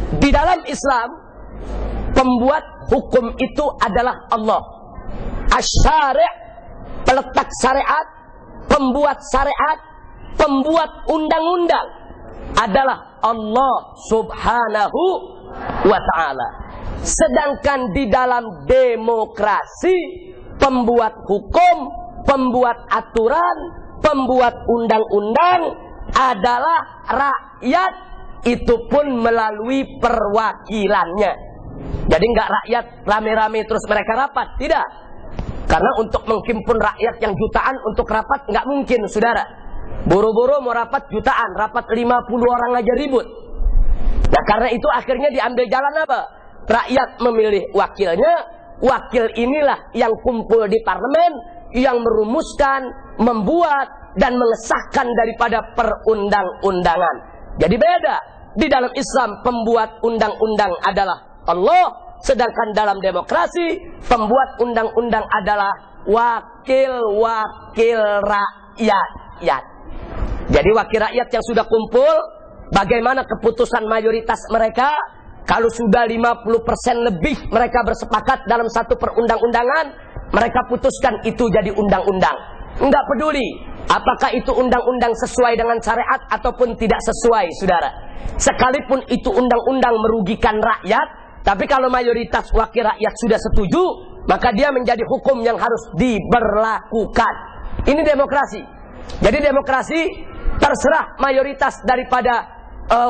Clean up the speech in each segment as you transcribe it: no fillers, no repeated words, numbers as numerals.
Di dalam Islam, pembuat hukum itu adalah Allah. Asy-syari', peletak syariat, pembuat syariat, pembuat undang-undang adalah Allah Subhanahu wa ta'ala. Sedangkan di dalam demokrasi, pembuat hukum, pembuat aturan, pembuat undang-undang adalah rakyat, itu pun melalui perwakilannya. Jadi nggak rakyat rame-rame terus mereka rapat, tidak. Karena untuk menghimpun rakyat yang jutaan untuk rapat nggak mungkin, saudara. Buru-buru mau rapat jutaan, rapat 50 orang aja ribut. Nah karena itu akhirnya diambil jalan apa? Rakyat memilih wakilnya, wakil inilah yang kumpul di parlemen, yang merumuskan, membuat, dan mengesahkan daripada perundang-undangan. Jadi beda. Di dalam Islam, pembuat undang-undang adalah Allah, sedangkan dalam demokrasi, pembuat undang-undang adalah wakil-wakil rakyat. Jadi wakil rakyat yang sudah kumpul, bagaimana keputusan mayoritas mereka? Kalau sudah 50% lebih mereka bersepakat dalam satu perundang-undangan, mereka putuskan itu jadi undang-undang. Enggak peduli apakah itu undang-undang sesuai dengan syariat ataupun tidak sesuai, saudara. Sekalipun itu undang-undang merugikan rakyat, tapi kalau mayoritas wakil rakyat sudah setuju, maka dia menjadi hukum yang harus diberlakukan. Ini demokrasi. Jadi demokrasi terserah mayoritas daripada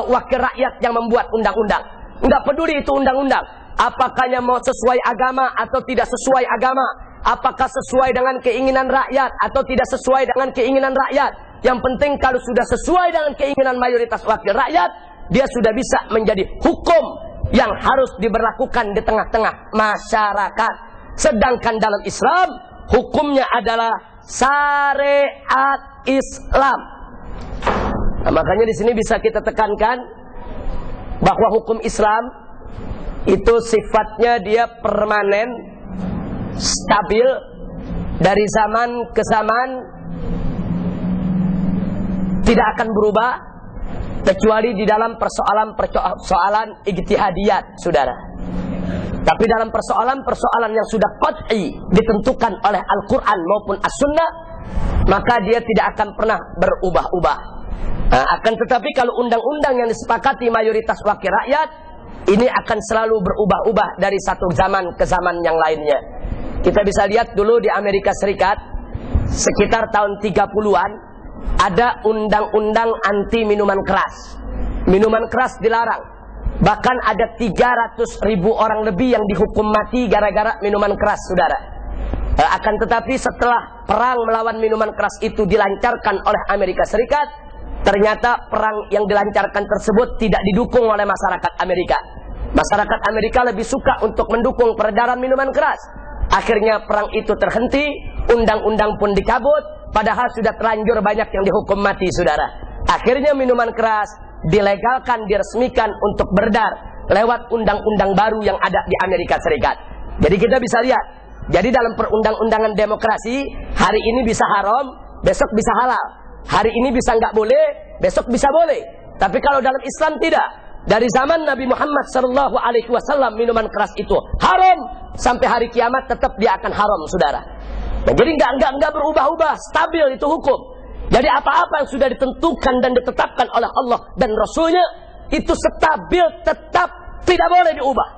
wakil rakyat yang membuat undang-undang. Enggak peduli itu undang-undang, apakahnya mau sesuai agama atau tidak sesuai agama, apakah sesuai dengan keinginan rakyat atau tidak sesuai dengan keinginan rakyat. Yang penting kalau sudah sesuai dengan keinginan mayoritas wakil rakyat, dia sudah bisa menjadi hukum yang harus diberlakukan di tengah-tengah masyarakat. Sedangkan dalam Islam, hukumnya adalah syariat Islam. Nah, makanya di sini bisa kita tekankan bahwa hukum Islam itu sifatnya dia permanen, stabil, dari zaman ke zaman, tidak akan berubah kecuali di dalam persoalan ijtihadiyat, saudara. Tapi dalam persoalan yang sudah qat'i ditentukan oleh Al-Quran maupun As-Sunnah, maka dia tidak akan pernah berubah-ubah. Nah, akan tetapi kalau undang-undang yang disepakati mayoritas wakil rakyat, ini akan selalu berubah-ubah dari satu zaman ke zaman yang lainnya. Kita bisa lihat dulu di Amerika Serikat, sekitar tahun 30-an, ada undang-undang anti minuman keras. Minuman keras dilarang. Bahkan ada 300.000 orang lebih yang dihukum mati gara-gara minuman keras, saudara. Akan tetapi setelah perang melawan minuman keras itu dilancarkan oleh Amerika Serikat, ternyata perang yang dilancarkan tersebut tidak didukung oleh masyarakat Amerika. Masyarakat Amerika lebih suka untuk mendukung peredaran minuman keras. Akhirnya perang itu terhenti, undang-undang pun dicabut, padahal sudah terlanjur banyak yang dihukum mati, saudara. Akhirnya minuman keras dilegalkan, diresmikan untuk beredar lewat undang-undang baru yang ada di Amerika Serikat. Jadi kita bisa lihat, jadi dalam perundang-undangan demokrasi, hari ini bisa haram, besok bisa halal. Hari ini bisa nggak boleh, besok bisa boleh. Tapi kalau dalam Islam tidak. Dari zaman Nabi Muhammad SAW minuman keras itu haram, sampai hari kiamat tetap dia akan haram, saudara. Nah, jadi nggak berubah-ubah, stabil itu hukum. Jadi apa-apa yang sudah ditentukan dan ditetapkan oleh Allah dan Rasulnya itu stabil, tetap tidak boleh diubah.